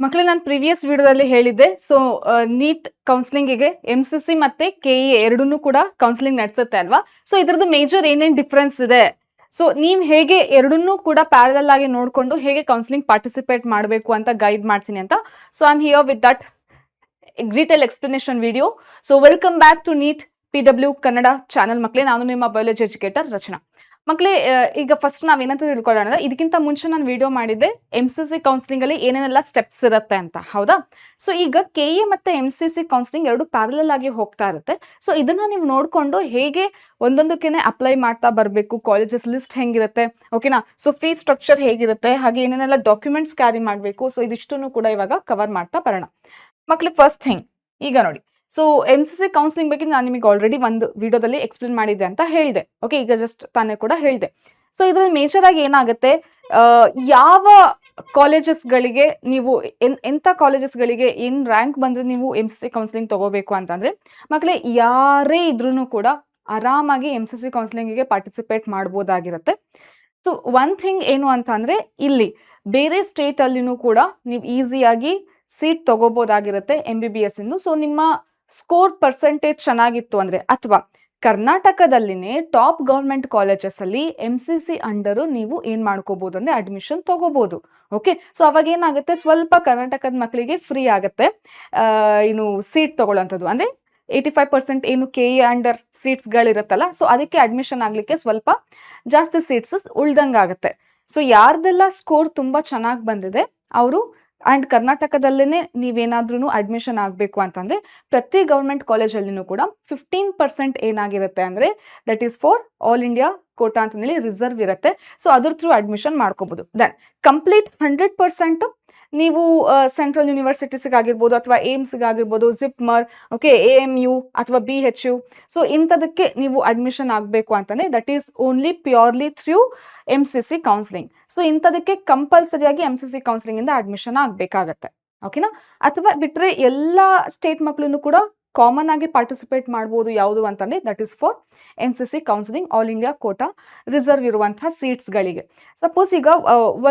ಮಕ್ಕಳೇ ನಾನು ಪ್ರೀವಿಯಸ್ ವಿಡಿಯೋದಲ್ಲಿ ಹೇಳಿದ್ದೆ. ಸೊ ನೀಟ್ ಕೌನ್ಸಿಲಿಂಗಿಗೆ MCC ಮತ್ತೆ KE ಎರಡನ್ನೂ ಕೂಡ ಕೌನ್ಸಿಲಿಂಗ್ ನಡೆಸುತ್ತೆ ಅಲ್ವಾ? ಸೊ ಇದ್ರದ್ದು ಮೇಜರ್ ಏನೇನು ಡಿಫ್ರೆನ್ಸ್ ಇದೆ? ಸೊ ನೀವು ಹೇಗೆ ಎರಡನ್ನೂ ಕೂಡ ಪ್ಯಾರಲಲ್ ಆಗಿ ನೋಡ್ಕೊಂಡು ಹೇಗೆ ಕೌನ್ಸಿಲಿಂಗ್ ಪಾರ್ಟಿಸಿಪೇಟ್ ಮಾಡಬೇಕು ಅಂತ ಗೈಡ್ ಮಾಡ್ತೀನಿ ಅಂತ. So I am here with that detail explanation video. So welcome back to NEET PW Kannada channel ಮಕ್ಕಳೇ. ನಾನು ನಿಮ್ಮ ಬಯಾಲಜಿ ಎಜುಕೇಟರ್ ರಚನಾ. ಮಕ್ಕಳೇ, ಈಗ ಫಸ್ಟ್ ನಾವೇನಂತ ತಿಳ್ಕೊಳ್ಳೋಣ ಅಂದ್ರೆ, ಇದಕ್ಕಿಂತ ಮುಂಚೆ ನಾನು ವಿಡಿಯೋ ಮಾಡಿದ್ದೆ MCC ಕೌನ್ಸಿಲಿಂಗ್ ಅಲ್ಲಿ ಏನೇನೆಲ್ಲ ಸ್ಟೆಪ್ಸ್ ಇರುತ್ತೆ ಅಂತ, ಹೌದಾ? ಸೊ ಈಗ KE ಮತ್ತೆ MCC ಕೌನ್ಸಿಲಿಂಗ್ ಎರಡು ಪ್ಯಾರಲಲ್ ಆಗಿ ಹೋಗ್ತಾ ಇರುತ್ತೆ. ಸೊ ಇದನ್ನ ನೀವು ನೋಡ್ಕೊಂಡು ಹೇಗೆ ಒಂದೊಂದಕ್ಕೇನೆ ಅಪ್ಲೈ ಮಾಡ್ತಾ ಬರಬೇಕು, ಕಾಲೇಜಸ್ ಲಿಸ್ಟ್ ಹೆಂಗಿರುತ್ತೆ, ಓಕೆನಾ? ಸೊ ಫೀಸ್ ಸ್ಟ್ರಕ್ಚರ್ ಹೇಗಿರುತ್ತೆ, ಹಾಗೆ ಏನೇನೆಲ್ಲ ಡಾಕ್ಯುಮೆಂಟ್ಸ್ ಕ್ಯಾರಿ ಮಾಡಬೇಕು, ಸೊ ಇದಿಷ್ಟನ್ನು ಕೂಡ ಇವಾಗ ಕವರ್ ಮಾಡ್ತಾ ಬರೋಣ. ಮಕ್ಕಳು, ಫಸ್ಟ್ ಥಿಂಗ್ ಈಗ ನೋಡಿ. ಸೊ MCC ಕೌನ್ಸಿಲಿಂಗ್ ಬಗ್ಗೆ ನಾನು ನಿಮಗೆ ಆಲ್ರೆಡಿ ಒಂದು ವಿಡಿಯೋದಲ್ಲಿ ಎಕ್ಸ್ಪ್ಲೇನ್ ಮಾಡಿದ್ದೆ ಅಂತ ಹೇಳಿದೆ. ಓಕೆ, ಈಗ ಜಸ್ಟ್ ತಾನೇ ಕೂಡ ಹೇಳಿದೆ. ಸೊ ಇದ್ರಲ್ಲಿ ಮೇಜರ್ ಆಗಿ ಏನಾಗುತ್ತೆ, ಯಾವ ಕಾಲೇಜಸ್ಗಳಿಗೆ ನೀವು ಎಂಥ ಕಾಲೇಜಸ್ಗಳಿಗೆ ಏನು ರ್ಯಾಂಕ್ ಬಂದರೆ ನೀವು MCC ಕೌನ್ಸಿಲಿಂಗ್ ತಗೋಬೇಕು ಅಂತಂದರೆ, ಮಕ್ಕಳೇ ಯಾರೇ ಇದ್ರೂ ಕೂಡ ಆರಾಮಾಗಿ MCC ಕೌನ್ಸಿಲಿಂಗಿಗೆ ಪಾರ್ಟಿಸಿಪೇಟ್ ಮಾಡ್ಬೋದಾಗಿರುತ್ತೆ. ಸೊ ಒನ್ ಥಿಂಗ್ ಏನು ಅಂತ ಅಂದರೆ, ಇಲ್ಲಿ ಬೇರೆ ಸ್ಟೇಟಲ್ಲಿನೂ ಕೂಡ ನೀವು ಈಸಿಯಾಗಿ ಸೀಟ್ ತಗೋಬೋದಾಗಿರುತ್ತೆ MBBS ಇಂದು. ಸೊ ನಿಮ್ಮ ಸ್ಕೋರ್ ಪರ್ಸೆಂಟೇಜ್ ಚೆನ್ನಾಗಿತ್ತು ಅಂದರೆ, ಅಥವಾ ಕರ್ನಾಟಕದಲ್ಲಿನೇ ಟಾಪ್ ಗೌರ್ಮೆಂಟ್ ಕಾಲೇಜಸ್ ಅಲ್ಲಿ MCC ಅಂಡರು ನೀವು ಏನ್ ಮಾಡ್ಕೋಬಹುದು ಅಂದ್ರೆ ಅಡ್ಮಿಷನ್ ತಗೋಬಹುದು. ಓಕೆ, ಸೊ ಅವಾಗ ಏನಾಗುತ್ತೆ, ಸ್ವಲ್ಪ ಕರ್ನಾಟಕದ ಮಕ್ಕಳಿಗೆ ಫ್ರೀ ಆಗುತ್ತೆ ಏನು ಸೀಟ್ ತಗೊಳ್ಳೋಂಥದ್ದು. ಅಂದ್ರೆ 85% ಏನು KE ಅಂಡರ್ ಸೀಟ್ಸ್ಗಳಿರುತ್ತಲ್ಲ, ಸೊ ಅದಕ್ಕೆ ಅಡ್ಮಿಷನ್ ಆಗಲಿಕ್ಕೆ ಸ್ವಲ್ಪ ಜಾಸ್ತಿ ಸೀಟ್ಸ್ ಉಳ್ದಂಗಾಗುತ್ತೆ. ಸೊ ಯಾರ್ದೆಲ್ಲ ಸ್ಕೋರ್ ತುಂಬಾ ಚೆನ್ನಾಗಿ ಬಂದಿದೆ ಅವರು ಆ್ಯಂಡ್ ಕರ್ನಾಟಕದಲ್ಲೇ ನೀವೇನಾದ್ರೂ ಅಡ್ಮಿಷನ್ ಆಗಬೇಕು ಅಂತಂದರೆ, ಪ್ರತಿ ಗೌರ್ಮೆಂಟ್ ಕಾಲೇಜಲ್ಲಿನೂ ಕೂಡ 15% ಏನಾಗಿರುತ್ತೆ ಅಂದರೆ, that is for all India quota ಅಂತಂದೇಳಿ ರಿಸರ್ವ್ ಇರುತ್ತೆ. ಸೊ ಅದ್ರ ಥ್ರೂ ಅಡ್ಮಿಷನ್ ಮಾಡ್ಕೋಬೋದು. ದೆನ್ ಕಂಪ್ಲೀಟ್ 100% ನೀವು ಸೆಂಟ್ರಲ್ ಯೂನಿವರ್ಸಿಟೀಸ್ಗಾಗಿರ್ಬೋದು, ಅಥವಾ ಏಮ್ಸ್ಗಾಗಿರ್ಬೋದು, ಜಿಪ್ಮರ್, ಓಕೆ, AMU ಅಥವಾ BHU, ಸೊ ಇಂಥದಕ್ಕೆ ನೀವು ಅಡ್ಮಿಷನ್ ಆಗಬೇಕು ಅಂತಂದರೆ that is only purely through MCC counselling. So ಇಂಥದಕ್ಕೆ ಕಂಪಲ್ಸರಿಯಾಗಿ MCC ಕೌನ್ಸಿಲಿಂಗಿಂದ ಅಡ್ಮಿಷನ್ ಆಗಬೇಕಾಗತ್ತೆ. ಓಕೆನಾ? ಅಥವಾ ಬಿಟ್ಟರೆ ಎಲ್ಲ ಸ್ಟೇಟ್ ಮಕ್ಕಳನ್ನು ಕೂಡ ಕಾಮನ್ ಆಗಿ ಪಾರ್ಟಿಸಿಪೇಟ್ ಮಾಡ್ಬೋದು. ಯಾವುದು ಅಂತಂದರೆ that is for MCC counselling all India Kota reserve ಇರುವಂತಹ ಸೀಟ್ಸ್ಗಳಿಗೆ. ಸಪೋಸ್ ಈಗ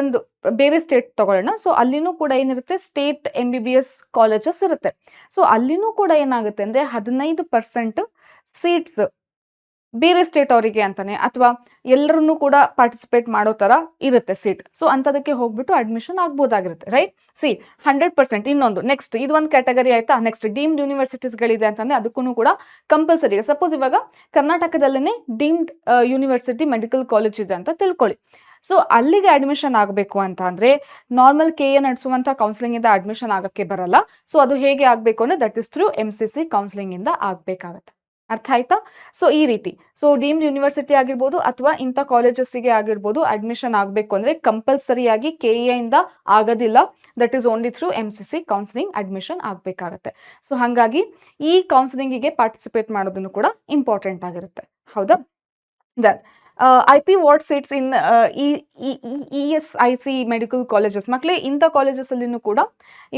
ಒಂದು ಬೇರೆ ಸ್ಟೇಟ್ ತಗೊಳ್ಳೋಣ. ಸೊ ಅಲ್ಲಿನೂ ಕೂಡ ಏನಿರುತ್ತೆ, ಸ್ಟೇಟ್ MBBS ಕಾಲೇಜಸ್ ಇರುತ್ತೆ. ಸೊ ಅಲ್ಲಿನೂ ಕೂಡ ಏನಾಗುತ್ತೆ ಅಂದರೆ 15% ಸೀಟ್ಸ್ ಬೇರೆ ಸ್ಟೇಟ್ ಅವರಿಗೆ ಅಂತಾನೆ, ಅಥವಾ ಎಲ್ಲರನ್ನೂ ಕೂಡ ಪಾರ್ಟಿಸಿಪೇಟ್ ಮಾಡೋ ಥರ ಇರುತ್ತೆ ಸೀಟ್. ಸೊ ಅಂಥದಕ್ಕೆ ಹೋಗ್ಬಿಟ್ಟು ಅಡ್ಮಿಷನ್ ಆಗ್ಬೋದಾಗಿರುತ್ತೆ. ರೈಟ್? 100%. ಇನ್ನೊಂದು ನೆಕ್ಸ್ಟ್, ಇದು ಒಂದು ಕ್ಯಾಟಗರಿ ಆಯ್ತಾ. ನೆಕ್ಸ್ಟ್ ಡೀಮ್ಡ್ ಯೂನಿವರ್ಸಿಟೀಸ್ಗಳಿದೆ ಅಂತಂದರೆ ಅದಕ್ಕೂ ಕೂಡ ಕಂಪಲ್ಸರಿ. ಸಪೋಸ್ ಇವಾಗ ಕರ್ನಾಟಕದಲ್ಲೇ ಡೀಮ್ಡ್ ಯೂನಿವರ್ಸಿಟಿ ಮೆಡಿಕಲ್ ಕಾಲೇಜ್ ಇದೆ ಅಂತ ತಿಳ್ಕೊಳ್ಳಿ. ಸೊ ಅಲ್ಲಿಗೆ ಅಡ್ಮಿಷನ್ ಆಗಬೇಕು ಅಂತ ಅಂದರೆ ನಾರ್ಮಲ್ KE ನಡೆಸುವಂಥ ಕೌನ್ಸಿಲಿಂಗಿಂದ ಅಡ್ಮಿಷನ್ ಆಗೋಕ್ಕೆ ಬರಲ್ಲ. ಸೊ ಅದು ಹೇಗೆ ಆಗಬೇಕು ಅಂದರೆ ದಟ್ ಇಸ್ ಥ್ರೂ MCC ಕೌನ್ಸಿಲಿಂಗಿಂದ ಆಗಬೇಕಾಗತ್ತೆ. ಅರ್ಥ ಆಯ್ತಾ? ಸೊ ಈ ರೀತಿ, ಸೊ ಡೀಮ್ಡ್ ಯೂನಿವರ್ಸಿಟಿ ಆಗಿರ್ಬೋದು ಅಥವಾ ಇಂಥ ಕಾಲೇಜಸ್ಸಿಗೆ ಆಗಿರ್ಬೋದು ಅಡ್ಮಿಷನ್ ಆಗಬೇಕು ಅಂದರೆ ಕಂಪಲ್ಸರಿಯಾಗಿ KE ಇಂದ ಆಗೋದಿಲ್ಲ. That is only through MCC counselling admission ಆಗಬೇಕಾಗತ್ತೆ. ಸೊ ಹಾಗಾಗಿ ಈ ಕೌನ್ಸಿಲಿಂಗಿಗೆ ಪಾರ್ಟಿಸಿಪೇಟ್ ಮಾಡೋದನ್ನು ಕೂಡ ಇಂಪಾರ್ಟೆಂಟ್ ಆಗಿರುತ್ತೆ. ಹೌದಾ? Then IP ward seats in ESIC medical colleges. ಮಕ್ಕಳೇ, ಇಂಥ ಕಾಲೇಜಸಲ್ಲಿನೂ ಕೂಡ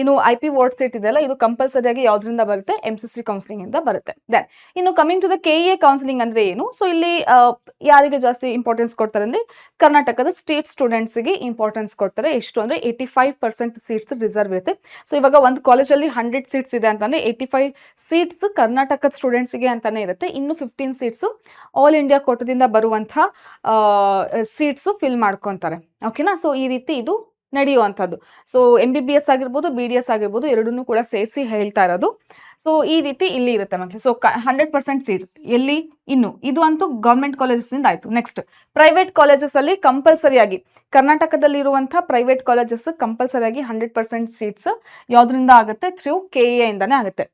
ಇನ್ನು IP ವಾರ್ಡ್ ಸೀಟ್ ಇದೆಯಲ್ಲ, ಇದು ಕಂಪಲ್ಸರಿಯಾಗಿ ಯಾವುದರಿಂದ ಬರುತ್ತೆ, MCC ಕೌನ್ಸಿಲಿಂಗಿಂದ ಬರುತ್ತೆ. ದೆನ್ ಇನ್ನು coming to the KE counselling ಅಂದರೆ ಏನು? ಸೊ ಇಲ್ಲಿ ಯಾರಿಗೆ ಜಾಸ್ತಿ ಇಂಪಾರ್ಟೆನ್ಸ್ ಕೊಡ್ತಾರೆ ಅಂದರೆ, ಕರ್ನಾಟಕದ ಸ್ಟೇಟ್ ಸ್ಟೂಡೆಂಟ್ಸಿಗೆ ಇಂಪಾರ್ಟೆನ್ಸ್ ಕೊಡ್ತಾರೆ. ಎಷ್ಟು ಅಂದರೆ 85% ಸೀಟ್ಸ್ ರಿಸರ್ವ್ ಇರುತ್ತೆ. ಸೊ ಇವಾಗ ಒಂದು ಕಾಲೇಜಲ್ಲಿ 100 ಸೀಟ್ಸ್ ಇದೆ ಅಂತಂದರೆ 85 ಸೀಟ್ಸ್ ಕರ್ನಾಟಕದ ಸ್ಟೂಡೆಂಟ್ಸಿಗೆ ಅಂತಾನೆ ಇರುತ್ತೆ. ಇನ್ನು 15 ಸೀಟ್ಸು ಆಲ್ ಇಂಡಿಯಾ ಕೋಟದಿಂದ ಬರುವಂಥ ಸೀಟ್ಸು ಫಿಲ್ ಮಾಡ್ಕೊತಾರೆ. ಓಕೆನಾ? ಸೊ ಈ ರೀತಿ ಇದು ನಡೆಯುವಂಥದ್ದು. ಸೊ MBBS ಆಗಿರ್ಬೋದು, BDS ಆಗಿರ್ಬೋದು, ಎರಡನ್ನೂ ಕೂಡ ಸೇರಿಸಿ ಹೇಳ್ತಾ ಇರೋದು. ಸೊ ಈ ರೀತಿ ಇಲ್ಲಿ ಇರುತ್ತೆ ಮಕ್ಕಳು. ಸೊ 100% ಸೀಟ್ಸ್ ಎಲ್ಲಿ? ಇನ್ನು ಇದು ಅಂತೂ ಗೌರ್ಮೆಂಟ್ ಕಾಲೇಜಸ್ಸಿಂದ ಆಯಿತು. ನೆಕ್ಸ್ಟ್ ಪ್ರೈವೇಟ್ ಕಾಲೇಜಸಲ್ಲಿ ಕಂಪಲ್ಸರಿಯಾಗಿ ಕರ್ನಾಟಕದಲ್ಲಿರುವಂಥ ಪ್ರೈವೇಟ್ ಕಾಲೇಜಸ್ ಕಂಪಲ್ಸರಿಯಾಗಿ 100% ಸೀಟ್ಸ್ ಯಾವುದರಿಂದ ಆಗುತ್ತೆ, ಥ್ರೂ KE ಇಂದಾನೆ ಆಗುತ್ತೆ.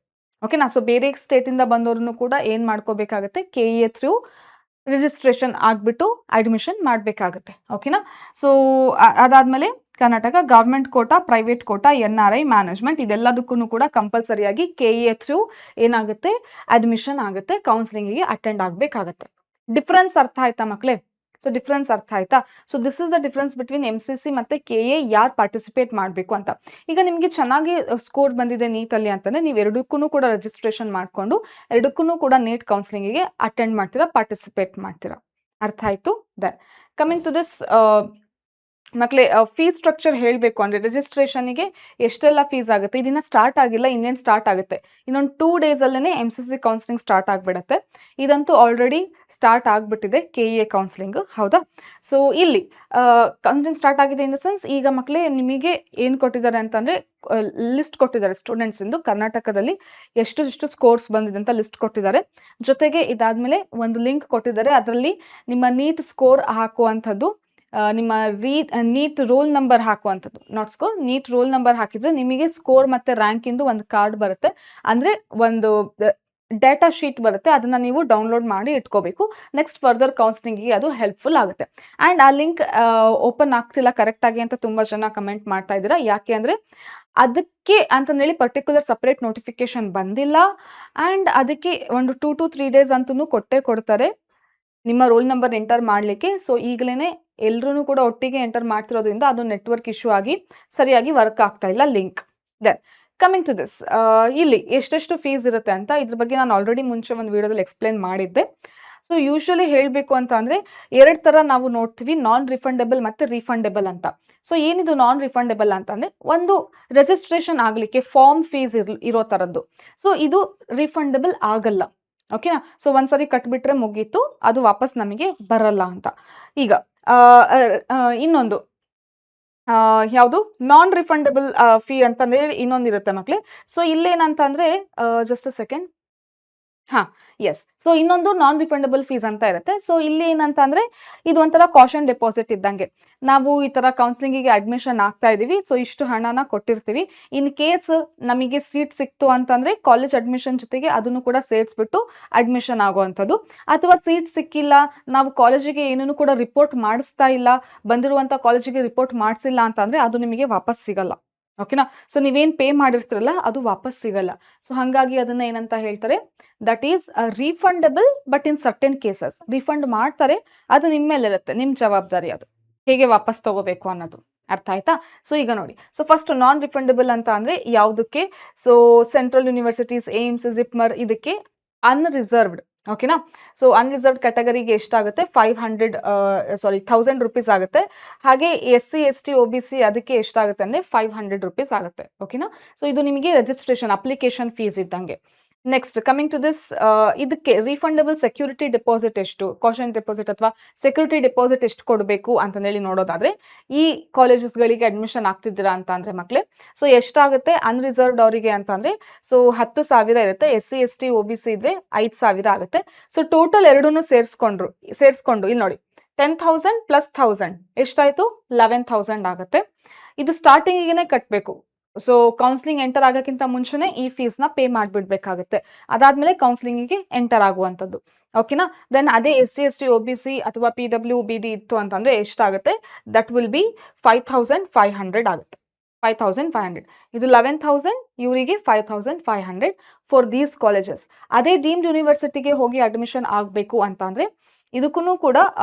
ಓಕೆನಾ? ಸೊ ಬೇರೆ ಸ್ಟೇಟಿಂದ ಬಂದವ್ರನ್ನು ಕೂಡ ಏನು ಮಾಡ್ಕೋಬೇಕಾಗುತ್ತೆ, KE ಥ್ರೂ ರಿಜಿಸ್ಟ್ರೇಷನ್ ಆಗಿಬಿಟ್ಟು ಅಡ್ಮಿಷನ್ ಮಾಡಬೇಕಾಗುತ್ತೆ. ಓಕೆನಾ? ಸೊ ಅದಾದಮೇಲೆ Karnataka government quota, private quota, NRI, management, ಇದೆಲ್ಲದಕ್ಕೂ ಕೂಡ ಕಂಪಲ್ಸರಿಯಾಗಿ KE ಥ್ರೂ ಏನಾಗುತ್ತೆ, ಅಡ್ಮಿಷನ್ ಆಗುತ್ತೆ, ಕೌನ್ಸಿಲಿಂಗಿಗೆ ಅಟೆಂಡ್ ಆಗಬೇಕಾಗತ್ತೆ. ಡಿಫ್ರೆನ್ಸ್ ಅರ್ಥ ಆಯ್ತಾ ಮಕ್ಕಳೇ? ಸೊ ಡಿಫ್ರೆನ್ಸ್ ಅರ್ಥ ಆಯ್ತಾ? So this is the difference between MCC ಮತ್ತು KE ಯಾರು ಪಾರ್ಟಿಸಿಪೇಟ್ ಮಾಡಬೇಕು ಅಂತ. ಈಗ ನಿಮಗೆ ಚೆನ್ನಾಗಿ ಸ್ಕೋರ್ ಬಂದಿದೆ ನೀಟಲ್ಲಿ ಅಂತಂದರೆ ನೀವು ಎರಡಕ್ಕೂ ಕೂಡ ರಿಜಿಸ್ಟ್ರೇಷನ್ ಮಾಡಿಕೊಂಡು ಎರಡಕ್ಕೂ ಕೂಡ ನೀಟ್ ಕೌನ್ಸಿಲಿಂಗಿಗೆ ಅಟೆಂಡ್ ಮಾಡ್ತೀರಾ, ಪಾರ್ಟಿಸಿಪೇಟ್ ಮಾಡ್ತೀರಾ. ಅರ್ಥ ಆಯಿತು? ದೆನ್ ಕಮಿಂಗ್ ಟು ದಿಸ್ ಮಕ್ಕಳೇ ಫೀಸ್ ಸ್ಟ್ರಕ್ಚರ್ ಹೇಳಬೇಕು ಅಂದರೆ ರಿಜಿಸ್ಟ್ರೇಷನಿಗೆ ಎಷ್ಟೆಲ್ಲ ಫೀಸ್ ಆಗುತ್ತೆ, ಇದನ್ನ ಸ್ಟಾರ್ಟ್ ಆಗಿಲ್ಲ, ಇನ್ನೇನು ಸ್ಟಾರ್ಟ್ ಆಗುತ್ತೆ. ಇನ್ನೊಂದು 2 ಡೇಸಲ್ಲೇ MCC ಕೌನ್ಸಿಲಿಂಗ್ ಸ್ಟಾರ್ಟ್ ಆಗಿಬಿಡುತ್ತೆ. ಇದಂತೂ ಆಲ್ರೆಡಿ ಸ್ಟಾರ್ಟ್ ಆಗಿಬಿಟ್ಟಿದೆ KEA ಕೌನ್ಸಿಲಿಂಗ್, ಹೌದಾ. ಸೊ ಇಲ್ಲಿ ಕೌನ್ಸಿಲಿಂಗ್ ಸ್ಟಾರ್ಟ್ ಆಗಿದೆ ಇನ್ ದ ಸೆನ್ಸ್, ಈಗ ಮಕ್ಕಳೇ ನಿಮಗೆ ಏನು ಕೊಟ್ಟಿದ್ದಾರೆ ಅಂತಂದರೆ ಲಿಸ್ಟ್ ಕೊಟ್ಟಿದ್ದಾರೆ ಸ್ಟೂಡೆಂಟ್ಸಿಂದು, ಕರ್ನಾಟಕದಲ್ಲಿ ಎಷ್ಟು ಸ್ಕೋರ್ಸ್ ಬಂದಿದೆ ಅಂತ ಲಿಸ್ಟ್ ಕೊಟ್ಟಿದ್ದಾರೆ. ಜೊತೆಗೆ ಇದಾದಮೇಲೆ ಒಂದು ಲಿಂಕ್ ಕೊಟ್ಟಿದ್ದಾರೆ, ಅದರಲ್ಲಿ ನಿಮ್ಮ ನೀಟ್ ಸ್ಕೋರ್ ಹಾಕುವಂಥದ್ದು, ನಿಮ್ಮ ನೀಟ್ ರೋಲ್ ನಂಬರ್ ಹಾಕುವಂಥದ್ದು, not score, NEET roll number ಹಾಕಿದ್ರೆ ನಿಮಗೆ ಸ್ಕೋರ್ ಮತ್ತು ರ್ಯಾಂಕಿಂದು ಒಂದು ಕಾರ್ಡ್ ಬರುತ್ತೆ. ಅಂದರೆ ಒಂದು ಡೇಟಾ ಶೀಟ್ ಬರುತ್ತೆ, ಅದನ್ನು ನೀವು ಡೌನ್ಲೋಡ್ ಮಾಡಿ ಇಟ್ಕೋಬೇಕು. ನೆಕ್ಸ್ಟ್ ಫರ್ದರ್ ಕೌನ್ಸಿಲಿಂಗಿಗೆ ಅದು ಹೆಲ್ಪ್ಫುಲ್ ಆಗುತ್ತೆ. ಆ್ಯಂಡ್ ಆ ಲಿಂಕ್ ಓಪನ್ ಆಗ್ತಿಲ್ಲ ಕರೆಕ್ಟಾಗಿ ಅಂತ ತುಂಬ ಜನ ಕಮೆಂಟ್ ಮಾಡ್ತಾ ಇದ್ದೀರಾ. ಯಾಕೆ ಅಂದರೆ ಅದಕ್ಕೆ ಅಂತಂದೇಳಿ ಪರ್ಟಿಕ್ಯುಲರ್ ಸಪ್ರೇಟ್ ನೋಟಿಫಿಕೇಶನ್ ಬಂದಿಲ್ಲ. ಆ್ಯಂಡ್ ಅದಕ್ಕೆ ಒಂದು 2 to 3 ಡೇಸ್ ಅಂತೂ ಕೊಡ್ತಾರೆ ನಿಮ್ಮ ರೋಲ್ ನಂಬರ್ ಎಂಟರ್ ಮಾಡಲಿಕ್ಕೆ. ಸೊ ಈಗಲೇ ಎಲ್ಲರೂ ಕೂಡ ಒಟ್ಟಿಗೆ ಎಂಟರ್ ಮಾಡ್ತಿರೋದ್ರಿಂದ ಅದು ನೆಟ್ವರ್ಕ್ ಇಶ್ಯೂ ಆಗಿ ಸರಿಯಾಗಿ ವರ್ಕ್ ಆಗ್ತಾ ಇಲ್ಲ link. Then coming to this, ಇಲ್ಲಿ ಎಷ್ಟೆಷ್ಟು ಫೀಸ್ ಇರುತ್ತೆ ಅಂತ ಇದ್ರ ಬಗ್ಗೆ ನಾನು ಆಲ್ರೆಡಿ ಮುಂಚೆ ಒಂದು ವಿಡಿಯೋದಲ್ಲಿ ಎಕ್ಸ್ಪ್ಲೇನ್ ಮಾಡಿದ್ದೆ. ಸೊ ಯೂಶ್ವಲಿ ಹೇಳಬೇಕು ಅಂತ ಅಂದರೆ 2 ಥರ ನಾವು ನೋಡ್ತೀವಿ, ನಾನ್ ರಿಫಂಡಬಲ್ ಮತ್ತು ರೀಫಂಡಬಲ್ ಅಂತ. ಸೊ ಏನಿದು ನಾನ್ ರಿಫಂಡಬಲ್ ಅಂತಂದರೆ, ಒಂದು ರಿಜಿಸ್ಟ್ರೇಷನ್ ಆಗಲಿಕ್ಕೆ ಫಾರ್ಮ್ ಫೀಸ್ ಇರೋ ಥರದ್ದು. ಸೊ ಇದು ರಿಫಂಡಬಲ್ ಆಗಲ್ಲ, ಓಕೆನಾ. ಸೊ ಒಂದ್ಸರಿ ಕಟ್ಬಿಟ್ರೆ ಮುಗೀತು, ಅದು ವಾಪಸ್ ನಮಗೆ ಬರಲ್ಲ ಅಂತ. ಈಗ ಇನ್ನೊಂದು ಯಾವುದು ನಾನ್ ರಿಫಂಡಬಲ್ ಫೀ ಅಂತಂದ್ರೆ ಇನ್ನೊಂದಿರುತ್ತೆ ಮಕ್ಕಳೇ. ಸೊ ಇಲ್ಲೇನಂತ ಅಂದರೆ ಜಸ್ಟ್ ಅ ಸೆಕೆಂಡ್, ಹಾಂ ಎಸ್. ಸೊ ಇನ್ನೊಂದು ನಾನ್ ರಿಫಂಡಬಲ್ ಫೀಸ್ ಅಂತ ಇರುತ್ತೆ. ಸೊ ಇಲ್ಲಿ ಏನಂತ ಅಂದರೆ ಇದು ಒಂಥರ ಕಾಷನ್ ಡೆಪಾಸಿಟ್ ಇದ್ದಂಗೆ. ನಾವು ಈ ಥರ ಕೌನ್ಸಿಲಿಂಗಿಗೆ ಅಡ್ಮಿಷನ್ ಆಗ್ತಾ ಇದ್ದೀವಿ, ಸೊ ಇಷ್ಟು ಹಣನ ಕೊಟ್ಟಿರ್ತೀವಿ. ಇನ್ ಕೇಸ್ ನಮಗೆ ಸೀಟ್ ಸಿಕ್ತು ಅಂತಂದರೆ ಕಾಲೇಜ್ ಅಡ್ಮಿಷನ್ ಜೊತೆಗೆ ಅದನ್ನು ಕೂಡ ಸೇರಿಸ್ಬಿಟ್ಟು ಅಡ್ಮಿಷನ್ ಆಗುವಂಥದ್ದು. ಅಥವಾ ಸೀಟ್ ಸಿಕ್ಕಿಲ್ಲ, ನಾವು ಕಾಲೇಜಿಗೆ ಏನೂ ಕೂಡ ರಿಪೋರ್ಟ್ ಮಾಡಿಸ್ತಾ ಇಲ್ಲ, ಬಂದಿರುವಂಥ ಕಾಲೇಜಿಗೆ ರಿಪೋರ್ಟ್ ಮಾಡಿಸಿಲ್ಲ ಅಂತಂದರೆ ಅದು ನಿಮಗೆ ವಾಪಸ್ ಸಿಗಲ್ಲ, ಓಕೆನಾ. ಸೊ ನೀವೇನು ಪೇ ಮಾಡಿರ್ತೀರಲ್ಲ ಅದು ವಾಪಸ್ ಸಿಗಲ್ಲ. ಸೊ ಹಾಗಾಗಿ ಅದನ್ನು ಏನಂತ ಹೇಳ್ತಾರೆ, that is refundable but in certain cases. Refund ಮಾಡ್ತಾರೆ, ಅದು ನಿಮ್ಮ ಮೇಲಿರುತ್ತೆ, ನಿಮ್ಮ ಜವಾಬ್ದಾರಿ ಅದು ಹೇಗೆ ವಾಪಸ್ ತಗೋಬೇಕು ಅನ್ನೋದು. ಅರ್ಥ ಆಯ್ತಾ. ಸೊ ಈಗ ನೋಡಿ, ಸೊ ಫಸ್ಟ್ ನಾನ್ ರಿಫಂಡಬಲ್ ಅಂತ ಅಂದರೆ ಯಾವುದಕ್ಕೆ, so central universities, AIIMS, JIPMER, ಇದಕ್ಕೆ ಅನ್ರಿಸರ್ವ್ಡ್, ಓಕೆನಾ. ಸೊ ಅನ್ರಿಸರ್ವ್ಡ್ ಕ್ಯಾಟಗರಿಗೆ ಎಷ್ಟಾಗುತ್ತೆ, 1000 ರೂಪೀಸ್ ಆಗುತ್ತೆ. ಹಾಗೆ SC ST OBC ಅದಕ್ಕೆ ಎಷ್ಟಾಗುತ್ತೆ ಅಂದರೆ 500 ರೂಪೀಸ್ ಆಗುತ್ತೆ, ಓಕೆನಾ. ಸೊ ಇದು ನಿಮಗೆ ರಿಜಿಸ್ಟ್ರೇಷನ್ ಅಪ್ಲಿಕೇಶನ್ ಫೀಸ್ ಇದ್ದಂಗೆ. ನೆಕ್ಸ್ಟ್ ಕಮಿಂಗ್ ಟು ದಿಸ್, ಇದಕ್ಕೆ ರೀಫಂಡಬಲ್ ಸೆಕ್ಯೂರಿಟಿ ಡೆಪಾಸಿಟ್ ಎಷ್ಟು, ಕಾಷನ್ ಡೆಪಾಸಿಟ್ ಅಥವಾ ಸೆಕ್ಯೂರಿಟಿ ಡೆಪಾಸಿಟ್ ಎಷ್ಟು ಕೊಡಬೇಕು ಅಂತಂದೇಳಿ ನೋಡೋದಾದರೆ, ಈ ಕಾಲೇಜಸ್ಗಳಿಗೆ ಅಡ್ಮಿಷನ್ ಆಗ್ತಿದ್ದೀರಾ ಅಂತ ಅಂದರೆ ಮಕ್ಕಳೇ, ಸೊ ಎಷ್ಟಾಗುತ್ತೆ ಅನ್ರಿಸರ್ವ್ಡ್ ಅವರಿಗೆ ಅಂತಂದರೆ, ಸೊ 10,000 ಇರುತ್ತೆ. SC ST OBC ಇದ್ರೆ 5,000 ಆಗುತ್ತೆ. ಸೊ ಟೋಟಲ್ ಎರಡನ್ನೂ ಸೇರಿಸ್ಕೊಂಡು ಇಲ್ಲಿ ನೋಡಿ, 10,000 ಪ್ಲಸ್ 1,000 ಎಷ್ಟಾಯಿತು, 11,000 ಆಗುತ್ತೆ. ಇದು ಸ್ಟಾರ್ಟಿಂಗಿಗೆ ಕಟ್ಟಬೇಕು. ಸೊ ಕೌನ್ಸಿಲಿಂಗ್ ಎಂಟರ್ ಆಗೋಕ್ಕಿಂತ ಮುಂಚೆನೇ ಈ ಫೀಸ್ನ ಪೇ ಮಾಡಿಬಿಡ್ಬೇಕಾಗುತ್ತೆ. ಅದಾದಮೇಲೆ ಕೌನ್ಸಿಲಿಂಗಿಗೆ ಎಂಟರ್ ಆಗುವಂಥದ್ದು, ಓಕೆನಾ. ದೆನ್ ಅದೇ SC ST OBC ಅಥವಾ PWBD ಇತ್ತು ಅಂತಂದರೆ ಎಷ್ಟಾಗುತ್ತೆ, ದಟ್ ವಿಲ್ ಬಿ 5,500 ಆಗುತ್ತೆ. 5,500, ಇದು 11,000, ಇವರಿಗೆ 5,500 ಫಾರ್ ದೀಸ್ ಕಾಲೇಜಸ್. ಅದೇ ಡೀಮ್ಡ್ ಯೂನಿವರ್ಸಿಟಿಗೆ ಹೋಗಿ ಅಡ್ಮಿಷನ್ ಆಗಬೇಕು ಅಂತ ಅಂದರೆ ಇದಕ್ಕೂ ಕೂಡ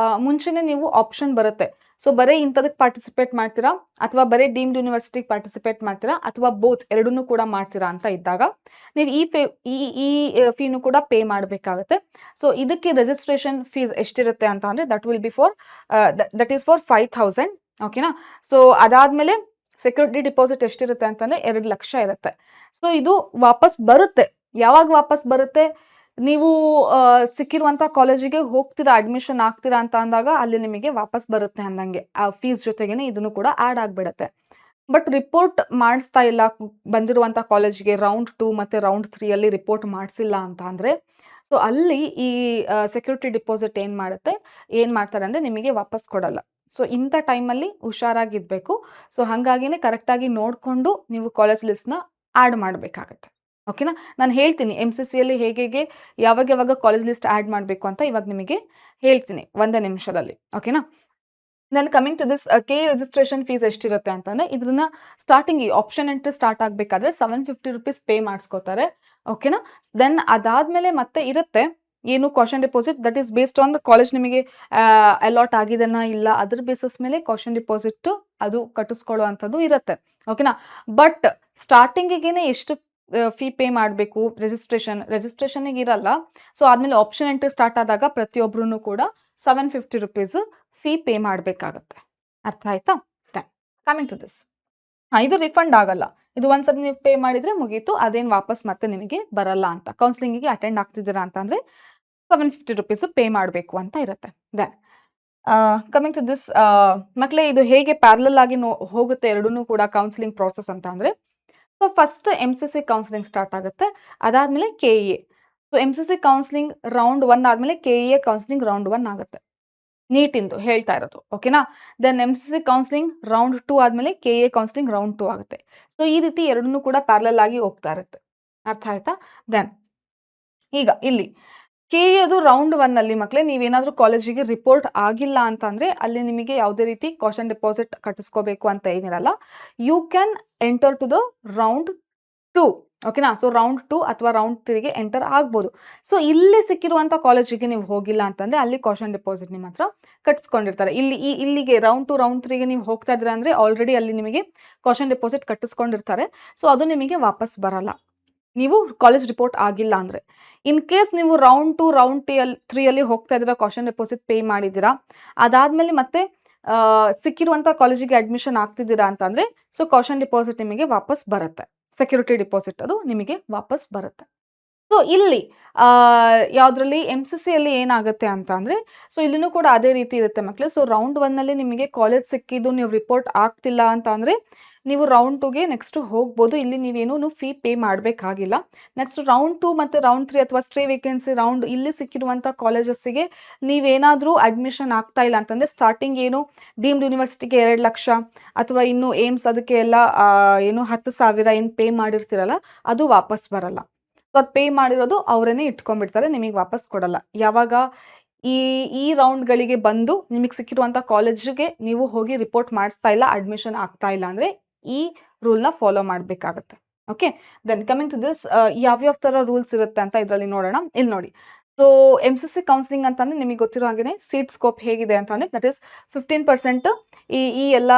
ಮುಂಚೆನೇ ನೀವು ಆಪ್ಷನ್ ಬರುತ್ತೆ. ಸೊ ಬರೀ ಇಂಥದಕ್ಕೆ ಪಾರ್ಟಿಸಿಪೇಟ್ ಮಾಡ್ತೀರಾ ಅಥವಾ ಬರೀ ಡೀಮ್ಡ್ ಯೂನಿವರ್ಸಿಟಿಗೆ ಪಾರ್ಟಿಸಿಪೇಟ್ ಮಾಡ್ತೀರಾ ಅಥವಾ ಬೋತ್ ಎರಡನ್ನೂ ಕೂಡ ಮಾಡ್ತೀರಾ ಅಂತ ಇದ್ದಾಗ ನೀವು ಈ ಫೀನು ಕೂಡ ಪೇ ಮಾಡಬೇಕಾಗುತ್ತೆ. ಸೊ ಇದಕ್ಕೆ ರಿಜಿಸ್ಟ್ರೇಷನ್ ಫೀಸ್ ಎಷ್ಟಿರುತ್ತೆ ಅಂತ ಅಂದರೆ ದಟ್ ಈಸ್ ಫಾರ್ 5,000, ಓಕೆನಾ. ಸೊ ಅದಾದಮೇಲೆ ಸೆಕ್ಯೂರಿಟಿ ಡಿಪಾಸಿಟ್ ಎಷ್ಟಿರುತ್ತೆ ಅಂತಂದರೆ 2 ಲಕ್ಷ ಇರುತ್ತೆ. ಸೊ ಇದು ವಾಪಸ್ ಬರುತ್ತೆ. ಯಾವಾಗ ವಾಪಸ್ ಬರುತ್ತೆ, ನೀವು ಸಿಕ್ಕಿರುವಂಥ ಕಾಲೇಜಿಗೆ ಹೋಗ್ತೀರಾ, ಅಡ್ಮಿಷನ್ ಆಗ್ತೀರಾ ಅಂತ ಅಂದಾಗ ಅಲ್ಲಿ ನಿಮಗೆ ವಾಪಸ್ ಬರುತ್ತೆ ಅಂದಂಗೆ. ಆ ಫೀಸ್ ಜೊತೆಗೇನೆ ಇದನ್ನು ಕೂಡ ಆ್ಯಡ್ ಆಗಿಬಿಡುತ್ತೆ. ಬಟ್ ರಿಪೋರ್ಟ್ ಮಾಡಿಸ್ತಾ ಇಲ್ಲ ಬಂದಿರುವಂಥ ಕಾಲೇಜಿಗೆ ರೌಂಡ್ 2 ಮತ್ತು ರೌಂಡ್ 3 ರಿಪೋರ್ಟ್ ಮಾಡಿಸಿಲ್ಲ ಅಂತ ಅಂದರೆ, ಸೊ ಅಲ್ಲಿ ಈ ಸೆಕ್ಯೂರಿಟಿ ಡಿಪಾಸಿಟ್ ಏನು ಮಾಡ್ತಾರೆ ಅಂದರೆ ನಿಮಗೆ ವಾಪಸ್ ಕೊಡಲ್ಲ. ಸೊ ಇಂಥ ಟೈಮಲ್ಲಿ ಹುಷಾರಾಗಿರಬೇಕು. ಸೊ ಹಾಗಾಗಿನೇ ಕರೆಕ್ಟಾಗಿ ನೋಡಿಕೊಂಡು ನೀವು ಕಾಲೇಜ್ ಲಿಸ್ಟ್ನ ಆ್ಯಡ್ ಮಾಡಬೇಕಾಗತ್ತೆ, ಓಕೆನಾ. ನಾನು ಹೇಳ್ತೀನಿ MCCಯಲ್ಲಿ ಹೇಗೆ ಯಾವಾಗ ಕಾಲೇಜ್ ಲಿಸ್ಟ್ ಆ್ಯಡ್ ಮಾಡಬೇಕು ಅಂತ ಇವಾಗ ನಿಮಗೆ ಹೇಳ್ತೀನಿ 1 ನಿಮಿಷದಲ್ಲಿ, ಓಕೆನಾ. Then coming to this, KE registration fees ಎಷ್ಟಿರುತ್ತೆ ಅಂತಂದರೆ, ಇದನ್ನ ಸ್ಟಾರ್ಟಿಂಗ್ ಈ ಆಪ್ಷನ್ ಎಂಟ್ರಿ ಸ್ಟಾರ್ಟ್ ಆಗಬೇಕಾದ್ರೆ 750 ರೂಪೀಸ್ ಪೇ ಮಾಡಿಸ್ಕೋತಾರೆ, ಓಕೆನಾ. ದೆನ್ ಅದಾದಮೇಲೆ ಮತ್ತೆ ಇರುತ್ತೆ ಏನು caution deposit, that is based on the college ನಿಮಗೆ ಅಲಾಟ್ ಆಗಿದೆನಾ ಇಲ್ಲ ಅದ್ರ ಬೇಸಿಸ್ ಮೇಲೆ ಕಾಷನ್ ಡಿಪಾಸಿಟ್ ಅದು ಕಟ್ಟಿಸ್ಕೊಳ್ಳೋ ಅಂಥದ್ದು ಇರುತ್ತೆ, ಓಕೆನಾ. ಬಟ್ ಸ್ಟಾರ್ಟಿಂಗಿಗೆ ಎಷ್ಟು ಫೀ ಪೇ ಮಾಡಬೇಕು, ರಿಜಿಸ್ಟ್ರೇಷನ್ಗೆ ಇರಲ್ಲ. ಸೊ ಆದಮೇಲೆ ಆಪ್ಷನ್ ಎಂಟ್ರಿ ಸ್ಟಾರ್ಟ್ ಆದಾಗ ಪ್ರತಿಯೊಬ್ಬರೂ ಕೂಡ 750 ರೂಪೀಸ್ ಫೀ ಪೇ ಮಾಡಬೇಕಾಗತ್ತೆ. ಅರ್ಥ ಆಯ್ತಾ. ಕಮಿಂಗ್ ಟು ದಿಸ್, ಇದು ರಿಫಂಡ್ ಆಗಲ್ಲ. ಇದು ಒಂದ್ಸರಿ ನೀವು ಪೇ ಮಾಡಿದ್ರೆ ಮುಗೀತು, ಅದೇನು ವಾಪಸ್ ಮತ್ತೆ ನಿಮಗೆ ಬರಲ್ಲ ಅಂತ. ಕೌನ್ಸಿಲಿಂಗಿಗೆ ಅಟೆಂಡ್ ಆಗ್ತಿದ್ದೀರಾ ಅಂತಂದ್ರೆ ₹750 ಪೇ ಮಾಡಬೇಕು ಅಂತ ಇರುತ್ತೆ. ದೆನ್ ಕಮಿಂಗ್ ಟು ದಿಸ್, ಮಕ್ಕಳೇ ಇದು ಹೇಗೆ ಪ್ಯಾರಲಲ್ ಆಗಿ ಹೋಗುತ್ತೆ ಎರಡೂ ಕೂಡ ಕೌನ್ಸಿಲಿಂಗ್ ಪ್ರಾಸೆಸ್ ಅಂತ ಅಂದರೆ, so first MCC counselling start ಆಗುತ್ತೆ, ಅದಾದಮೇಲೆ KEA. So MCC counselling round 1 ಆದಮೇಲೆ KEA ಕೌನ್ಸಿಲಿಂಗ್ ರೌಂಡ್ 1 ಆಗುತ್ತೆ, ನೀಟಿಂದು ಹೇಳ್ತಾ ಇರೋದು, ಓಕೆನಾ. ದೆನ್ MCC ಕೌನ್ಸಿಲಿಂಗ್ ರೌಂಡ್ 2 ಆದಮೇಲೆ KEA ಕೌನ್ಸಿಲಿಂಗ್ ರೌಂಡ್ 2 ಆಗುತ್ತೆ. ಸೊ ಈ ರೀತಿ ಎರಡನ್ನೂ ಕೂಡ ಪ್ಯಾರಲಲ್ ಆಗಿ ಹೋಗ್ತಾ ಇರುತ್ತೆ, ಅರ್ಥ ಆಯ್ತಾ. ದೆನ್ ಈಗ ಇಲ್ಲಿ KEAದು ರೌಂಡ್ 1 ಅಲ್ಲಿ ಮಕ್ಕಳೇ ನೀವೇನಾದರೂ ಕಾಲೇಜಿಗೆ ರಿಪೋರ್ಟ್ ಆಗಿಲ್ಲ ಅಂತಂದರೆ ಅಲ್ಲಿ ನಿಮಗೆ ಯಾವುದೇ ರೀತಿ ಕಾಷನ್ ಡೆಪಾಸಿಟ್ ಕಟ್ಟಿಸ್ಕೋಬೇಕು ಅಂತ ಏನಿರಲ್ಲ. You can enter to the round 2, ಓಕೆನಾ. ಸೊ ರೌಂಡ್ 2 ಅಥವಾ ರೌಂಡ್ 3ಗೆ ಎಂಟರ್ ಆಗ್ಬೋದು. ಸೊ ಇಲ್ಲಿ ಸಿಕ್ಕಿರುವಂಥ ಕಾಲೇಜಿಗೆ ನೀವು ಹೋಗಿಲ್ಲ ಅಂತಂದರೆ ಅಲ್ಲಿ ಕಾಷನ್ ಡೆಪಾಸಿಟ್ ನಿಮ್ಮ ಹತ್ರ ಕಟ್ಟಿಸ್ಕೊಂಡಿರ್ತಾರೆ. ಇಲ್ಲಿಗೆ ರೌಂಡ್ 2 ರೌಂಡ್ 3ಗೆ ನೀವು ಹೋಗ್ತಾ ಇದ್ದೀರಾ ಅಂದರೆ ಆಲ್ರೆಡಿ ಅಲ್ಲಿ ನಿಮಗೆ ಕಾಷನ್ ಡೆಪಾಸಿಟ್ ಕಟ್ಟಿಸ್ಕೊಂಡಿರ್ತಾರೆ. ಸೊ ಅದು ನಿಮಗೆ ವಾಪಸ್ ಬರಲ್ಲ ನೀವು ಕಾಲೇಜ್ ರಿಪೋರ್ಟ್ ಆಗಿಲ್ಲ ಅಂದರೆ. ಇನ್ ಕೇಸ್ ನೀವು ರೌಂಡ್ 2 ರೌಂಡ್ 3 ಹೋಗ್ತಾ ಇದ್ದೀರಾ, ಕಾಷನ್ ಡೆಪಾಸಿಟ್ ಪೇ ಮಾಡಿದ್ದೀರಾ, ಅದಾದಮೇಲೆ ಮತ್ತೆ ಸಿಕ್ಕಿರುವಂಥ ಕಾಲೇಜಿಗೆ ಅಡ್ಮಿಷನ್ ಆಗ್ತಿದ್ದೀರಾ ಅಂತಂದರೆ ಸೊ ಕಾಷನ್ ಡೆಪಾಸಿಟ್ ನಿಮಗೆ ವಾಪಸ್ ಬರುತ್ತೆ, ಸೆಕ್ಯೂರಿಟಿ ಡೆಪಾಸಿಟ್ ಅದು ನಿಮಗೆ ವಾಪಸ್ ಬರುತ್ತೆ. ಸೊ ಇಲ್ಲಿ ಯಾವುದರಲ್ಲಿ MCCಯಲ್ಲಿ ಏನಾಗುತ್ತೆ ಅಂತ ಅಂದರೆ, ಸೊ ಇಲ್ಲಿನೂ ಕೂಡ ಅದೇ ರೀತಿ ಇರುತ್ತೆ ಮಕ್ಕಳೇ. ಸೊ ರೌಂಡ್ 1ನಲ್ಲಿ ನಿಮಗೆ ಕಾಲೇಜ್ ಸಿಕ್ಕಿದ್ದು ನೀವು ರಿಪೋರ್ಟ್ ಆಗ್ತಿಲ್ಲ ಅಂತ ಅಂದರೆ ನೀವು ರೌಂಡ್ 2ಗೆ ನೆಕ್ಸ್ಟ್ ಹೋಗ್ಬೋದು. ಇಲ್ಲಿ ನೀವೇನು ಫೀ ಪೇ ಮಾಡಬೇಕಾಗಿಲ್ಲ. ನೆಕ್ಸ್ಟ್ ರೌಂಡ್ 2 ಮತ್ತು ರೌಂಡ್ 3 ಅಥವಾ ಸ್ಟೇ ವೇಕೆನ್ಸಿ ರೌಂಡ್ ಇಲ್ಲಿ ಸಿಕ್ಕಿರುವಂಥ ಕಾಲೇಜಸ್ಸಿಗೆ ನೀವೇನಾದರೂ ಅಡ್ಮಿಷನ್ ಆಗ್ತಾ ಇಲ್ಲ ಅಂತಂದರೆ ಸ್ಟಾರ್ಟಿಂಗ್ ಏನು ಡೀಮ್ಡ್ ಯೂನಿವರ್ಸಿಟಿಗೆ 2 ಲಕ್ಷ ಅಥವಾ ಇನ್ನು ಏಮ್ಸ್ ಅದಕ್ಕೆ ಎಲ್ಲ ಏನು 10,000 ಏನು ಪೇ ಮಾಡಿರ್ತೀರಲ್ಲ ಅದು ವಾಪಸ್ ಬರಲ್ಲ. ಸೊ ಅದು ಪೇ ಮಾಡಿರೋದು ಅವರೇ ಇಟ್ಕೊಂಡ್ಬಿಡ್ತಾರೆ, ನಿಮಗೆ ವಾಪಸ್ ಕೊಡಲ್ಲ. ಯಾವಾಗ ಈ ರೌಂಡ್ಗಳಿಗೆ ಬಂದು ನಿಮಗೆ ಸಿಕ್ಕಿರುವಂಥ ಕಾಲೇಜಿಗೆ ನೀವು ಹೋಗಿ ರಿಪೋರ್ಟ್ ಮಾಡಿಸ್ತಾ ಇಲ್ಲ, ಅಡ್ಮಿಷನ್ ಆಗ್ತಾ ಇಲ್ಲ ಅಂದರೆ ಈ ರೂಲ್ನ ಫಾಲೋ ಮಾಡಬೇಕಾಗತ್ತೆ. Okay, then coming to this, ಯಾವ್ಯಾವ ಥರ ರೂಲ್ಸ್ ಇರುತ್ತೆ ಅಂತ ಇದರಲ್ಲಿ ನೋಡೋಣ. ಇಲ್ಲಿ ನೋಡಿ, ಸೊ MCC ಕೌನ್ಸಿಲಿಂಗ್ ಅಂತಂದರೆ ನಿಮಗೆ ಗೊತ್ತಿರೋ ಹಾಗೆ ಸೀಟ್ ಸ್ಕೋಪ್ ಹೇಗಿದೆ ಅಂತಂದರೆ ದಟ್ ಈಸ್ 15% ಈ ಎಲ್ಲ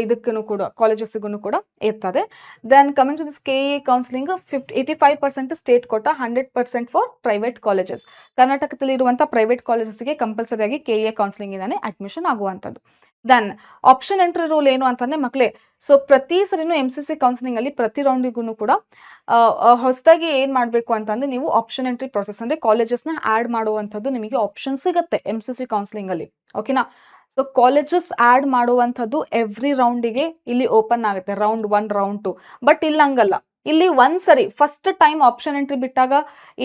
ಇದಕ್ಕೂ ಕೂಡ ಕಾಲೇಜಸ್ಸಿಗೂ ಕೂಡ ಇರ್ತದೆ. Then coming to this KEA counselling 85% state quota, 100% for private colleges. ಕರ್ನಾಟಕದಲ್ಲಿ ಇರುವಂಥ ಪ್ರೈವೇಟ್ ಕಾಲೇಜಸ್ಗೆ ಕಂಪಲ್ಸರಿಯಾಗಿ KEA ಕೌನ್ಸಿಲಿಂಗಿಂದಾನೆ ಅಡ್ಮಿಷನ್ ಆಗುವಂಥದ್ದು. ದೆನ್ ಆಪ್ಷನ್ ಎಂಟ್ರಿ ರೂಲ್ ಏನು ಅಂತಂದರೆ ಮಕ್ಕಳೇ, ಸೊ ಪ್ರತಿ ಸರಿನೂ MCC ಕೌನ್ಸಿಲಿಂಗಲ್ಲಿ ಪ್ರತಿ ರೌಂಡಿಗೂ ಕೂಡ ಹೊಸದಾಗಿ ಏನು ಮಾಡಬೇಕು ಅಂತಂದರೆ ನೀವು ಆಪ್ಷನ್ ಎಂಟ್ರಿ ಪ್ರೊಸೆಸ್ ಅಂದರೆ ಕಾಲೇಜಸ್ನ ಆ್ಯಡ್ ಮಾಡುವಂಥದ್ದು ನಿಮಗೆ ಆಪ್ಷನ್ ಸಿಗುತ್ತೆ MCC ಕೌನ್ಸಿಲಿಂಗಲ್ಲಿ, ಓಕೆನಾ. ಸೊ ಕಾಲೇಜಸ್ ಆ್ಯಡ್ ಮಾಡುವಂಥದ್ದು ಎವ್ರಿ ರೌಂಡಿಗೆ ಇಲ್ಲಿ ಓಪನ್ ಆಗುತ್ತೆ, ರೌಂಡ್ 1 ರೌಂಡ್ 2. ಬಟ್ ಇಲ್ಲಿ ಹಂಗಲ್ಲ, ಇಲ್ಲಿ ಒಂದ್ಸರಿ ಫಸ್ಟ್ ಟೈಮ್ ಆಪ್ಷನ್ ಎಂಟ್ರಿ ಬಿಟ್ಟಾಗ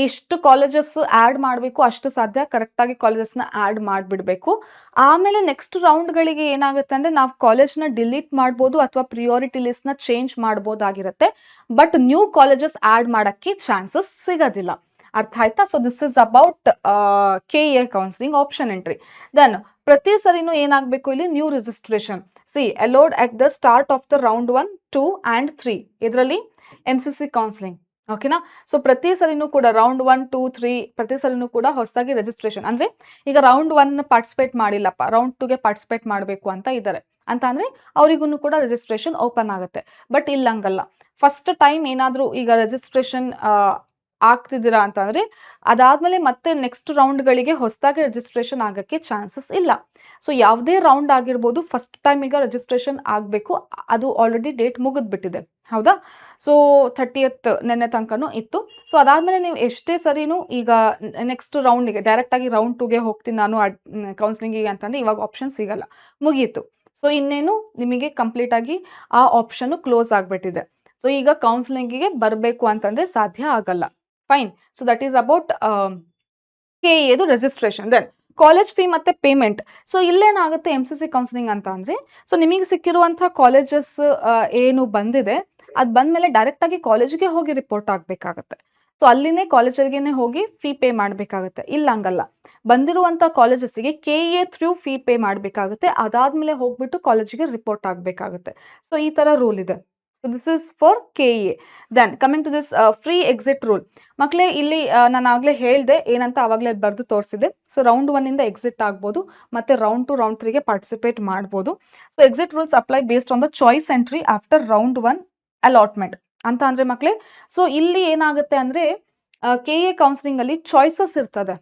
ಎಷ್ಟು ಕಾಲೇಜಸ್ ಆ್ಯಡ್ ಮಾಡಬೇಕು ಅಷ್ಟು ಸಾಧ್ಯ ಕರೆಕ್ಟಾಗಿ ಕಾಲೇಜಸ್ನ ಆ್ಯಡ್ ಮಾಡಿಬಿಡಬೇಕು. ಆಮೇಲೆ ನೆಕ್ಸ್ಟ್ ರೌಂಡ್ಗಳಿಗೆ ಏನಾಗುತ್ತೆ ಅಂದರೆ ನಾವು ಕಾಲೇಜ್ನ ಡಿಲೀಟ್ ಮಾಡ್ಬೋದು ಅಥವಾ ಪ್ರಿಯಾರಿಟಿ ಲಿಸ್ಟ್ನ ಚೇಂಜ್ ಮಾಡ್ಬೋದಾಗಿರುತ್ತೆ. ಬಟ್ ನ್ಯೂ ಕಾಲೇಜಸ್ ಆ್ಯಡ್ ಮಾಡೋಕ್ಕೆ ಚಾನ್ಸಸ್ ಸಿಗೋದಿಲ್ಲ, ಅರ್ಥ ಆಯ್ತಾ. So this is about KEA counselling option entry. Then ಪ್ರತಿ ಸರಿನೂ ಏನಾಗಬೇಕು ಇಲ್ಲಿ new registration allowed at the start of the round 1, 2 and 3 ಇದರಲ್ಲಿ MCC ಕೌನ್ಸಿಲಿಂಗ್, ಓಕೆನಾ. ಸೊ ಪ್ರತಿ ಸರಿನೂ ಕೂಡ ರೌಂಡ್ 1, 2, 3 ಪ್ರತಿ ಸರಿನೂ ಕೂಡ ಹೊಸದಾಗಿ ರಿಜಿಸ್ಟ್ರೇಷನ್ ಅಂದರೆ ಈಗ ರೌಂಡ್ 1 ಪಾರ್ಟಿಸಿಪೇಟ್ ಮಾಡಿಲ್ಲಪ್ಪ, ರೌಂಡ್ 2ಗೆ ಪಾರ್ಟಿಸಿಪೇಟ್ ಮಾಡಬೇಕು ಅಂತ ಇದ್ದಾರೆ ಅಂತ ಅಂದರೆ ಅವರಿಗೂ ಕೂಡ ರಿಜಿಸ್ಟ್ರೇಷನ್ ಓಪನ್ ಆಗುತ್ತೆ. ಬಟ್ ಇಲ್ಲ ಹಂಗಲ್ಲ, ಫಸ್ಟ್ ಟೈಮ್ ಏನಾದರೂ ಈಗ ರಿಜಿಸ್ಟ್ರೇಷನ್ ಆಗ್ತಿದ್ದೀರಾ ಅಂತಂದರೆ ಅದಾದಮೇಲೆ ಮತ್ತೆ ನೆಕ್ಸ್ಟ್ ರೌಂಡ್ಗಳಿಗೆ ಹೊಸದಾಗಿ ರಿಜಿಸ್ಟ್ರೇಷನ್ ಆಗೋಕ್ಕೆ ಚಾನ್ಸಸ್ ಇಲ್ಲ. ಸೊ ಯಾವುದೇ ರೌಂಡ್ ಆಗಿರ್ಬೋದು, ಫಸ್ಟ್ ಟೈಮ್ ಈಗ ರಿಜಿಸ್ಟ್ರೇಷನ್ ಆಗಬೇಕು, ಅದು ಆಲ್ರೆಡಿ ಡೇಟ್ ಮುಗಿದ್ಬಿಟ್ಟಿದೆ, ಹೌದಾ. ಸೊ 30th ನೆನ್ನೆ ತನಕನೂ ಇತ್ತು. ಸೊ ಅದಾದಮೇಲೆ ನೀವು ಎಷ್ಟೇ ಸರಿನೂ ಈಗ ನೆಕ್ಸ್ಟ್ ರೌಂಡಿಗೆ ಡೈರೆಕ್ಟಾಗಿ ರೌಂಡ್ 2ಗೆ ಹೋಗ್ತೀನಿ ನಾನು ಕೌನ್ಸಿಲಿಂಗಿಗೆ ಅಂತಂದರೆ ಇವಾಗ ಆಪ್ಷನ್ ಸಿಗಲ್ಲ, ಮುಗೀತು. ಸೊ ಇನ್ನೇನು ನಿಮಗೆ ಕಂಪ್ಲೀಟಾಗಿ ಆ ಆಪ್ಷನ್ನು ಕ್ಲೋಸ್ ಆಗಿಬಿಟ್ಟಿದೆ. ಸೊ ಈಗ ಕೌನ್ಸಿಲಿಂಗಿಗೆ ಬರಬೇಕು ಅಂತಂದರೆ ಸಾಧ್ಯ ಆಗಲ್ಲ. Fine. So that is about KEAದು ರಿಜಿಸ್ಟ್ರೇಷನ್. ದೆನ್ ಕಾಲೇಜ್ ಫೀ ಮತ್ತು ಪೇಮೆಂಟ್. ಸೊ ಇಲ್ಲೇನಾಗುತ್ತೆ MCC ಕೌನ್ಸಿಲಿಂಗ್ ಅಂತ ಅಂದರೆ, ಸೊ ನಿಮಗೆ ಸಿಕ್ಕಿರುವಂಥ ಕಾಲೇಜಸ್ ಏನು ಬಂದಿದೆ ಅದು ಬಂದಮೇಲೆ ಡೈರೆಕ್ಟಾಗಿ ಕಾಲೇಜಿಗೆ ಹೋಗಿ ರಿಪೋರ್ಟ್ ಆಗಬೇಕಾಗತ್ತೆ. ಸೊ ಅಲ್ಲಿನೇ ಕಾಲೇಜರಿಗೆ ಹೋಗಿ ಫೀ ಪೇ ಮಾಡಬೇಕಾಗುತ್ತೆ. ಇಲ್ಲ ಹಂಗಲ್ಲ, ಬಂದಿರುವಂಥ ಕಾಲೇಜಸ್ಸಿಗೆ KEA ಥ್ರೂ ಫೀ ಪೇ ಮಾಡಬೇಕಾಗುತ್ತೆ, ಅದಾದಮೇಲೆ ಹೋಗ್ಬಿಟ್ಟು ಕಾಲೇಜಿಗೆ ರಿಪೋರ್ಟ್ ಆಗಬೇಕಾಗುತ್ತೆ. ಸೊ ಈ ಥರ ರೂಲ್ ಇದೆ. So this is for KEA. Then coming to this free exit rule. ಮಕ್ಕಳೇ ಇಲ್ಲಿ ನಾನು ಆಗಲೇ ಹೇಳಿದೆ ಏನಂತ, ಆವಾಗಲೇ ಬರೆದು ತೋರಿಸಿದೆ. ಸೊ ರೌಂಡ್ 1ಇಂದ ಎಕ್ಸಿಟ್ ಆಗ್ಬೋದು ಮತ್ತು ರೌಂಡ್ 2 ರೌಂಡ್ 3ಗೆ ಪಾರ್ಟಿಸಿಪೇಟ್ ಮಾಡ್ಬೋದು. So exit rules apply based on the choice entry after round 1 allotment ಅಂತ ಅಂದರೆ ಮಕ್ಕಳೇ, ಸೊ ಇಲ್ಲಿ ಏನಾಗುತ್ತೆ ಅಂದರೆ KEA ಕೌನ್ಸಿಲಿಂಗಲ್ಲಿ ಚಾಯ್ಸಸ್ ಇರ್ತದೆ.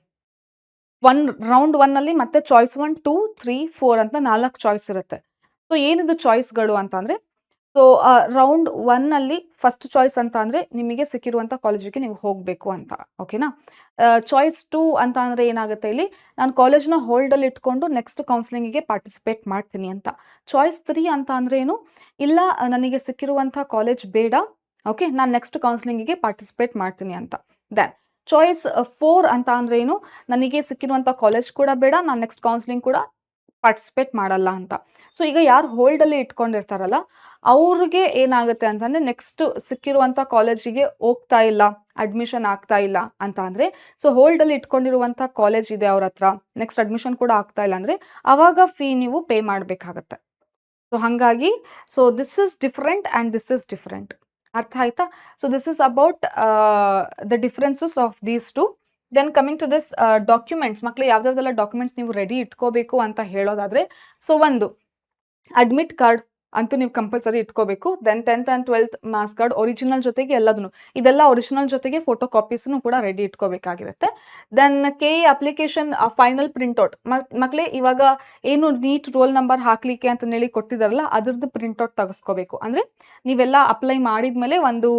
ರೌಂಡ್ 1ನಲ್ಲಿ ಮತ್ತೆ ಚಾಯ್ಸ್ 1, 2, 3, 4 ಅಂತ 4 ಚಾಯ್ಸ್ ಇರುತ್ತೆ. ಸೊ ಏನಿದು ಚಾಯ್ಸ್ಗಳು ಅಂತ ಅಂದರೆ, ಸೊ ರೌಂಡ್ 1 ಅಲ್ಲಿ ಫಸ್ಟ್ ಚಾಯ್ಸ್ ಅಂತ ಅಂದರೆ ನಿಮಗೆ ಸಿಕ್ಕಿರುವಂಥ ಕಾಲೇಜಿಗೆ ನೀವು ಹೋಗಬೇಕು ಅಂತ, ಓಕೆನಾ. ಚಾಯ್ಸ್ 2 ಅಂತ ಅಂದರೆ ಏನಾಗುತ್ತೆ ಇಲ್ಲಿ, ನಾನು ಕಾಲೇಜ್ನ ಹೋಲ್ಡಲ್ಲಿ ಇಟ್ಕೊಂಡು ನೆಕ್ಸ್ಟ್ ಕೌನ್ಸಿಲಿಂಗಿಗೆ ಪಾರ್ಟಿಸಿಪೇಟ್ ಮಾಡ್ತೀನಿ ಅಂತ. ಚಾಯ್ಸ್ 3 ಅಂತ ಅಂದರೆ ಏನು, ಇಲ್ಲ ನನಗೆ ಸಿಕ್ಕಿರುವಂಥ ಕಾಲೇಜ್ ಬೇಡ, ಓಕೆ, ನಾನು ನೆಕ್ಸ್ಟ್ ಕೌನ್ಸಿಲಿಂಗಿಗೆ ಪಾರ್ಟಿಸಿಪೇಟ್ ಮಾಡ್ತೀನಿ ಅಂತ. ದೆನ್ ಚಾಯ್ಸ್ 4 ಅಂತ ಅಂದರೆ ಏನು, ನನಗೆ ಸಿಕ್ಕಿರುವಂಥ ಕಾಲೇಜ್ ಕೂಡ ಬೇಡ, ನಾನು ನೆಕ್ಸ್ಟ್ ಕೌನ್ಸಿಲಿಂಗ್ ಕೂಡ ಪಾರ್ಟಿಸಿಪೇಟ್ ಮಾಡಲ್ಲ ಅಂತ. ಸೊ ಈಗ ಯಾರು ಹೋಲ್ಡಲ್ಲಿ ಇಟ್ಕೊಂಡಿರ್ತಾರಲ್ಲ ಅವ್ರಿಗೆ ಏನಾಗುತ್ತೆ ಅಂತಂದರೆ, ನೆಕ್ಸ್ಟ್ ಸಿಕ್ಕಿರುವಂಥ ಕಾಲೇಜಿಗೆ ಹೋಗ್ತಾ ಇಲ್ಲ, ಅಡ್ಮಿಷನ್ ಆಗ್ತಾ ಇಲ್ಲ ಅಂತ ಅಂದರೆ, ಸೊ ಹೋಲ್ಡಲ್ಲಿ ಇಟ್ಕೊಂಡಿರುವಂಥ ಕಾಲೇಜ್ ಇದೆ ಅವ್ರ ಹತ್ರ, ನೆಕ್ಸ್ಟ್ ಅಡ್ಮಿಷನ್ ಕೂಡ ಆಗ್ತಾ ಇಲ್ಲ ಅಂದರೆ ಆವಾಗ ಫೀ ನೀವು ಪೇ ಮಾಡಬೇಕಾಗತ್ತೆ. ಸೊ ಹಾಗಾಗಿ so this is different and this is different. ಅರ್ಥ ಆಯ್ತಾ? So this is about the differences of these two. Then coming to this documents, ಮಕ್ಕಳು ಯಾವ್ದಾವ್ದೆಲ್ಲ ಡಾಕ್ಯುಮೆಂಟ್ಸ್ ನೀವು ರೆಡಿ ಇಟ್ಕೋಬೇಕು ಅಂತ ಹೇಳೋದಾದರೆ, ಸೊ ಒಂದು ಅಡ್ಮಿಟ್ ಕಾರ್ಡ್ ಅಂತೂ ನೀವು ಕಂಪಲ್ಸರಿ ಇಟ್ಕೋಬೇಕು. Then 10th and 12th marks card original ಜೊತೆಗೆ ಎಲ್ಲದನ್ನು, ಇದೆಲ್ಲ ಒರಿಜಿನಲ್ ಜೊತೆಗೆ ಫೋಟೋ ಕಾಪೀಸ್ನು ಕೂಡ ರೆಡಿ ಇಟ್ಕೋಬೇಕಾಗಿರುತ್ತೆ. Then KE application final printout, ಮಕ್ಕಳೇ ಇವಾಗ ಏನು ನೀಟ್ ರೋಲ್ ನಂಬರ್ ಹಾಕಲಿಕ್ಕೆ ಅಂತಂದೇಳಿ ಕೊಟ್ಟಿದ್ದಾರಲ್ಲ ಅದ್ರದ್ದು ಪ್ರಿಂಟ್ಔಟ್ ತೆಗೆಸ್ಕೋಬೇಕು. ಅಂದರೆ ನೀವೆಲ್ಲ ಅಪ್ಲೈ ಮಾಡಿದ್ಮೇಲೆ ಒಂದು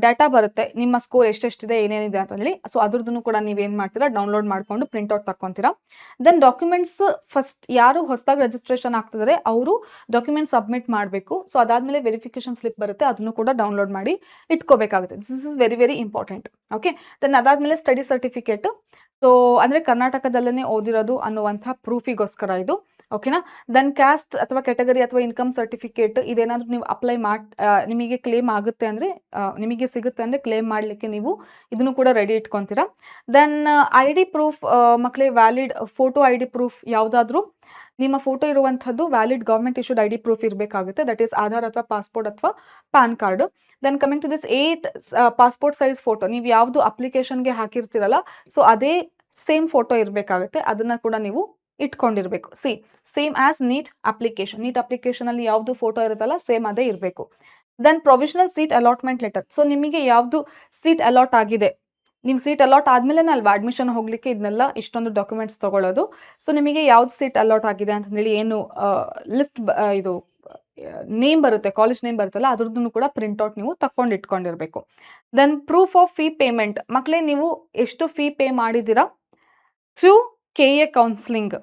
ಡಾಟಾ ಬರುತ್ತೆ, ನಿಮ್ಮ ಸ್ಕೋರ್ ಎಷ್ಟೆಷ್ಟಿದೆ ಏನೇನಿದೆ ಅಂತ ಹೇಳಿ. ಸೊ ಅದ್ರದ್ದು ಕೂಡ ನೀವೇನು ಮಾಡ್ತೀರಾ, ಡೌನ್ಲೋಡ್ ಮಾಡಿಕೊಂಡು ಪ್ರಿಂಟ್ಔಟ್ ತಗೊತೀರಾ. ದೆನ್ ಡಾಕ್ಯುಮೆಂಟ್ಸ್ ಫಸ್ಟ್ ಯಾರು ಹೊಸದಾಗಿ ರಿಜಿಸ್ಟ್ರೇಷನ್ ಆಗ್ತಿದ್ದಾರೆ ಅವರು ಡಾಕ್ಯುಮೆಂಟ್ಸ್ ಸಬ್ಮಿಟ್ ಮಾಡಬೇಕು. ಸೊ ಅದಾದಮೇಲೆ ವೆರಿಫಿಕೇಶನ್ ಸ್ಲಿಪ್ ಬರುತ್ತೆ, ಅದನ್ನು ಕೂಡ ಡೌನ್ಲೋಡ್ ಮಾಡಿ ಇಟ್ಕೋಬೇಕಾಗುತ್ತೆ. This is very very important, okay. Then ಅದಾದಮೇಲೆ ಸ್ಟಡಿ ಸರ್ಟಿಫಿಕೇಟ್, ಸೊ ಅಂದರೆ ಕರ್ನಾಟಕದಲ್ಲೇ ಓದಿರೋದು ಅನ್ನುವಂಥ ಪ್ರೂಫಿಗೋಸ್ಕರ ಇದು, ಓಕೆನಾ. ದೆನ್ ಕ್ಯಾಸ್ಟ್ ಅಥವಾ ಕ್ಯಾಟಗರಿ ಅಥವಾ ಇನ್ಕಮ್ ಸರ್ಟಿಫಿಕೇಟ್, ಇದೇನಾದರೂ ನೀವು ಅಪ್ಲೈ ನಿಮಗೆ ಕ್ಲೇಮ್ ಆಗುತ್ತೆ ಅಂದರೆ, ನಿಮಗೆ ಸಿಗುತ್ತೆ ಅಂದರೆ ಕ್ಲೇಮ್ ಮಾಡಲಿಕ್ಕೆ ನೀವು ಇದನ್ನು ಕೂಡ ರೆಡಿ ಇಟ್ಕೊತೀರಾ. ದೆನ್ ID ಪ್ರೂಫ್, ಮಕ್ಕಳೇ ವ್ಯಾಲಿಡ್ ಫೋಟೋ ID ಪ್ರೂಫ್ ಯಾವುದಾದ್ರೂ ನಿಮ್ಮ ಫೋಟೋ ಇರುವಂಥದ್ದು valid government issued ID proof ಇರಬೇಕಾಗುತ್ತೆ, ದಟ್ ಈಸ್ ಆಧಾರ್ ಅಥವಾ ಪಾಸ್ಪೋರ್ಟ್ ಅಥವಾ PAN card. Then coming to this 8 passport size photo, ನೀವು ಯಾವುದು ಅಪ್ಲಿಕೇಶನ್ಗೆ ಹಾಕಿರ್ತೀರಲ್ಲ ಸೊ ಅದೇ ಸೇಮ್ ಫೋಟೋ ಇರಬೇಕಾಗುತ್ತೆ, ಅದನ್ನು ಕೂಡ ನೀವು ಇಟ್ಕೊಂಡಿರಬೇಕು. ಸೇಮ್ ಆಸ್ ನೀಟ್ ಅಪ್ಲಿಕೇಶನಲ್ಲಿ ಯಾವುದು ಫೋಟೋ ಇರುತ್ತಲ್ಲ ಸೇಮ್ ಅದೇ ಇರಬೇಕು. Then provisional seat allotment letter, so ನಿಮಗೆ ಯಾವುದು ಸೀಟ್ ಅಲಾಟ್ ಆಗಿದೆ, ನಿಮ್ಮ ಸೀಟ್ ಅಲಾಟ್ ಆದಮೇಲೆ ಅಲ್ವಾ ಅಡ್ಮಿಷನ್ ಹೋಗಲಿಕ್ಕೆ ಇದನ್ನೆಲ್ಲ ಇಷ್ಟೊಂದು ಡಾಕ್ಯುಮೆಂಟ್ಸ್ ತೊಗೊಳ್ಳೋದು. ಸೊ ನಿಮಗೆ ಯಾವ್ದು ಸೀಟ್ ಅಲಾಟ್ ಆಗಿದೆ ಅಂತಂದೇಳಿ ಏನು ಲಿಸ್ಟ್ ಇದು ನೇಮ್ ಬರುತ್ತೆ, ಕಾಲೇಜ್ ನೇಮ್ ಬರುತ್ತಲ್ಲ ಅದ್ರದ್ದು ಕೂಡ ಪ್ರಿಂಟ್ಔಟ್ ನೀವು ತಗೊಂಡು ಇಟ್ಕೊಂಡಿರಬೇಕು. Then proof of fee payment, ಮಕ್ಕಳೇ ನೀವು ಎಷ್ಟು ಫೀ ಪೇ ಮಾಡಿದ್ದೀರಾ through KA counselling,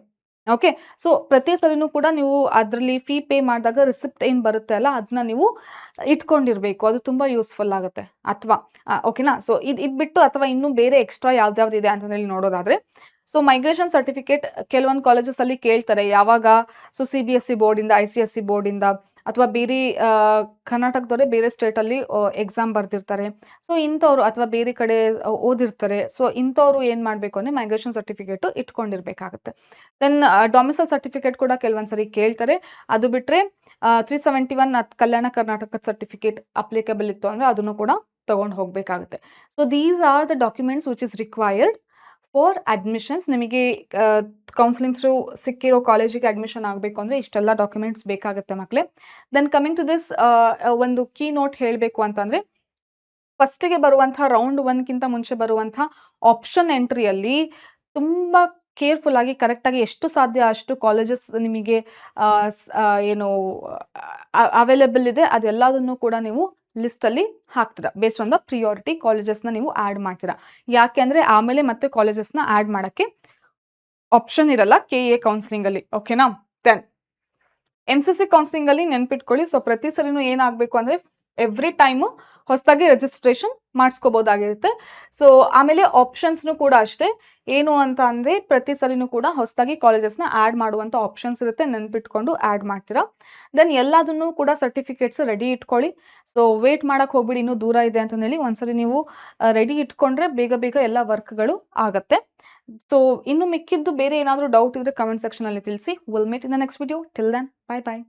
okay. So ಪ್ರತಿ ಸರಿನೂ ಕೂಡ ನೀವು ಅದರಲ್ಲಿ ಫೀ ಪೇ ಮಾಡಿದಾಗ ರಿಸಿಪ್ಟ್ ಏನು ಬರುತ್ತೆ ಅಲ್ಲ ಅದನ್ನ ನೀವು ಇಟ್ಕೊಂಡಿರಬೇಕು, ಅದು ತುಂಬ ಯೂಸ್ಫುಲ್ ಆಗುತ್ತೆ. ಅಥವಾ ಓಕೆನಾ. ಸೊ ಇದು ಬಿಟ್ಟು ಅಥವಾ ಇನ್ನೂ ಬೇರೆ ಎಕ್ಸ್ಟ್ರಾ ಯಾವ್ದಾವ್ದಿದೆ ಅಂತಂದೇಳಿ ನೋಡೋದಾದರೆ, ಸೊ ಮೈಗ್ರೇಷನ್ ಸರ್ಟಿಫಿಕೇಟ್ ಕೆಲವೊಂದು ಕಾಲೇಜಸಲ್ಲಿ ಕೇಳ್ತಾರೆ ಯಾವಾಗ, ಸೊ CBSE ಬೋರ್ಡಿಂದ ICSE ಬೋರ್ಡಿಂದ ಅಥವಾ ಬೇರೆ ಕರ್ನಾಟಕದವರೇ ಬೇರೆ ಸ್ಟೇಟಲ್ಲಿ ಎಕ್ಸಾಮ್ ಬರೆದಿರ್ತಾರೆ, ಸೊ ಇಂಥವ್ರು ಅಥವಾ ಬೇರೆ ಕಡೆ ಓದಿರ್ತಾರೆ, ಸೊ ಇಂಥವ್ರು ಏನು ಮಾಡಬೇಕು ಅಂದರೆ ಮೈಗ್ರೇಷನ್ ಸರ್ಟಿಫಿಕೇಟು ಇಟ್ಕೊಂಡಿರಬೇಕಾಗುತ್ತೆ. ದೆನ್ ಡೊಮಿಸೈಲ್ ಸರ್ಟಿಫಿಕೇಟ್ ಕೂಡ ಕೆಲವೊಂದು ಸರಿ ಕೇಳ್ತಾರೆ. ಅದು ಬಿಟ್ಟರೆ 371 ಕಲ್ಯಾಣ ಕರ್ನಾಟಕದ ಸರ್ಟಿಫಿಕೇಟ್ ಅಪ್ಲಿಕೇಬಲ್ ಇತ್ತು ಅಂದರೆ ಅದನ್ನು ಕೂಡ ತೊಗೊಂಡು ಹೋಗಬೇಕಾಗುತ್ತೆ. So these are the documents which is required for admissions. ನಿಮಗೆ ಕೌನ್ಸಿಲಿಂಗ್ ಥ್ರೂ ಸಿಕ್ಕಿರೋ ಕಾಲೇಜಿಗೆ ಅಡ್ಮಿಷನ್ ಆಗಬೇಕು ಅಂದರೆ ಇಷ್ಟೆಲ್ಲ ಡಾಕ್ಯುಮೆಂಟ್ಸ್ ಬೇಕಾಗುತ್ತೆ ಮಕ್ಕಳೇ. ದೆನ್ ಕಮಿಂಗ್ ಟು ದಿಸ್ ಒಂದು ಕೀ ನೋಟ್ ಹೇಳಬೇಕು ಅಂತಂದರೆ, ಫಸ್ಟಿಗೆ ಬರುವಂಥ ರೌಂಡ್ 1ಗಿಂತ ಮುಂಚೆ ಬರುವಂಥ ಆಪ್ಷನ್ ಎಂಟ್ರಿಯಲ್ಲಿ ತುಂಬ ಕೇರ್ಫುಲ್ಲಾಗಿ ಕರೆಕ್ಟಾಗಿ ಎಷ್ಟು ಸಾಧ್ಯ ಅಷ್ಟು ಕಾಲೇಜಸ್ ನಿಮಗೆ ಏನು ಅವೈಲೇಬಲ್ ಇದೆ ಅದೆಲ್ಲದನ್ನು ಕೂಡ ನೀವು ಲಿಸ್ಟಲ್ಲಿ ಹಾಕ್ತೀರಾ. ಬೇಸ್ಡ್ ಆನ್ ದ ಪ್ರಿಯಾರಿಟಿ ಕಾಲೇಜಸ್ನ ನೀವು ಆ್ಯಡ್ ಮಾಡ್ತೀರಾ. ಯಾಕೆ ಅಂದರೆ ಆಮೇಲೆ ಮತ್ತೆ ಕಾಲೇಜಸ್ನ ಆ್ಯಡ್ ಮಾಡೋಕ್ಕೆ ಆಪ್ಷನ್ ಇರಲ್ಲ KA ಕೌನ್ಸಿಲಿಂಗಲ್ಲಿ, ಓಕೆನಾ. ದೆನ್ MCC ಕೌನ್ಸಿಲಿಂಗಲ್ಲಿ ನೆನ್ಪಿಟ್ಕೊಳ್ಳಿ, ಸೊ ಪ್ರತಿ ಸರಿನೂ ಏನಾಗಬೇಕು ಅಂದರೆ ಎವ್ರಿ ಟೈಮು ಹೊಸದಾಗಿ ರಿಜಿಸ್ಟ್ರೇಷನ್ ಮಾಡಿಸ್ಕೋಬೋದಾಗಿರುತ್ತೆ. ಸೊ ಆಮೇಲೆ ಆಪ್ಷನ್ಸ್ನು ಕೂಡ ಅಷ್ಟೇ, ಏನು ಅಂತ ಅಂದರೆ ಪ್ರತಿ ಸರಿನೂ ಕೂಡ ಹೊಸದಾಗಿ ಕಾಲೇಜಸ್ನ ಆ್ಯಡ್ ಮಾಡುವಂಥ ಆಪ್ಷನ್ಸ್ ಇರುತ್ತೆ, ನೆನ್ಪಿಟ್ಕೊಂಡು ಆ್ಯಡ್ ಮಾಡ್ತೀರಾ. ದೆನ್ ಎಲ್ಲದನ್ನು ಕೂಡ ಸರ್ಟಿಫಿಕೇಟ್ಸ್ ರೆಡಿ ಇಟ್ಕೊಳ್ಳಿ. ಸೊ ವೇಟ್ ಮಾಡೋಕ್ಕೆ ಹೋಗ್ಬಿಡಿ, ಇನ್ನೂ ದೂರ ಇದೆ ಅಂತಂದೇಳಿ ಒಂದ್ಸರಿ ನೀವು ರೆಡಿ ಇಟ್ಕೊಂಡ್ರೆ ಬೇಗ ಬೇಗ ಎಲ್ಲ ವರ್ಕ್ಗಳು ಆಗುತ್ತೆ. ಸೊ ಇನ್ನು ಮಿಕ್ಕಿದ್ದು ಬೇರೆ ಏನಾದರೂ ಡೌಟ್ ಇದ್ದರೆ ಕಮೆಂಟ್ ಸೆಕ್ಷನಲ್ಲಿ ತಿಳಿಸಿ. Will meet in the next video. Till then, bye by.